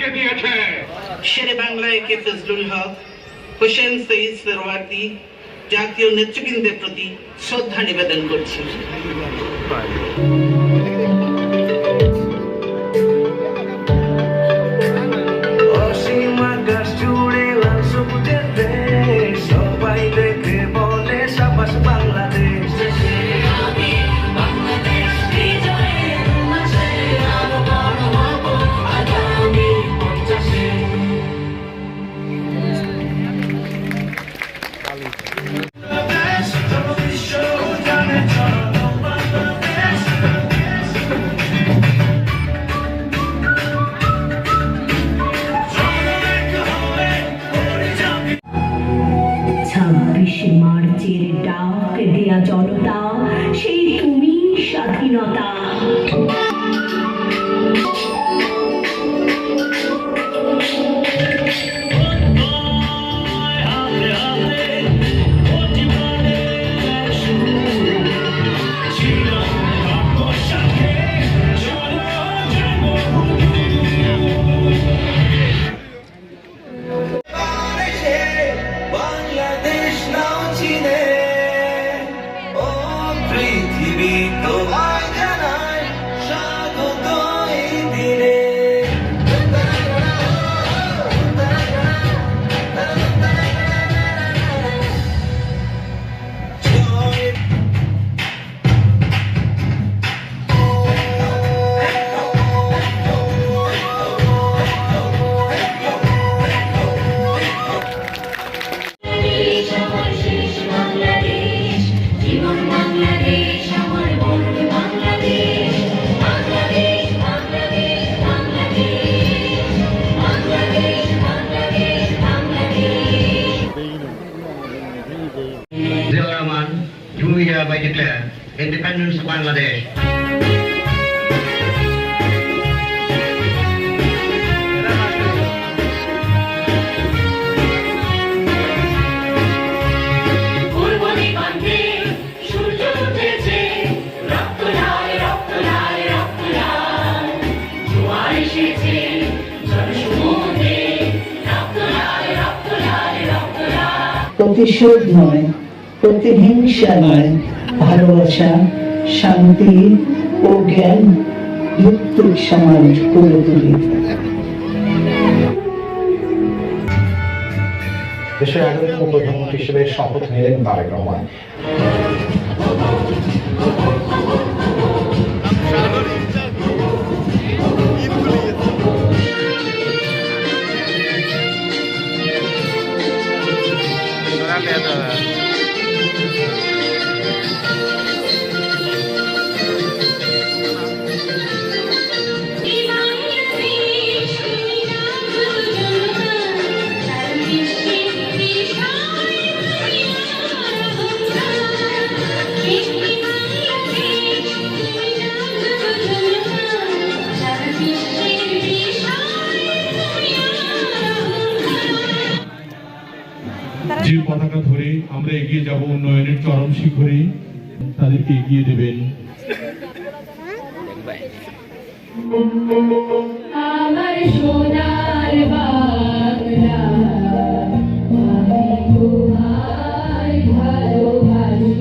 আমাদেরকে দিয়েছে। শেরে বাংলায় কে ফজলুল হক, হোসেন সঈদ সোহরাওয়ার্দী জাতীয় নেতৃবৃন্দের প্রতি শ্রদ্ধা নিবেদন করছি। মার্চের ডাক দেয়া জনতা, সেই তুমি স্বাধীনতা। By declare independence of Bangladesh. প্রতিশোধ নয়, প্রতিহিংসা নয়, ভালোবাসা, শান্তি ও জ্ঞান ভিত্তিক সমাজ গড়ে তুলি। দেশের 11তম প্রধানমন্ত্রী হিসেবে শপথ নিলেন তারেক রহমান। যে পতাকা ধরে আমরা এগিয়ে যাব উন্নয়নের চরম শিখরে, তাদেরকে এগিয়ে দেবেন। আমার সোনার বাংলা, আমি তোমায় ভালোবাসি,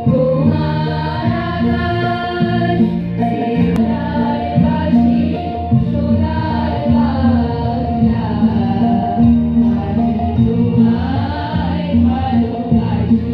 তোমার আকাশ বাসি, সোনার বাংলা, আমি তোমায় ভালোবাসি।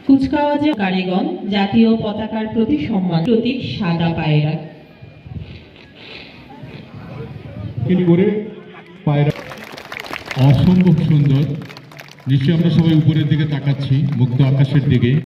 কুচকাওয়াজে কারিগণ জাতীয় পতাকার প্রতি সম্মান, প্রতীক সাদা পায়রা। করে পায়রা অসম্ভব সুন্দর। নিশ্চয়ই আমরা সবাই উপরের দিকে তাকাচ্ছি, মুক্ত আকাশের দিকে।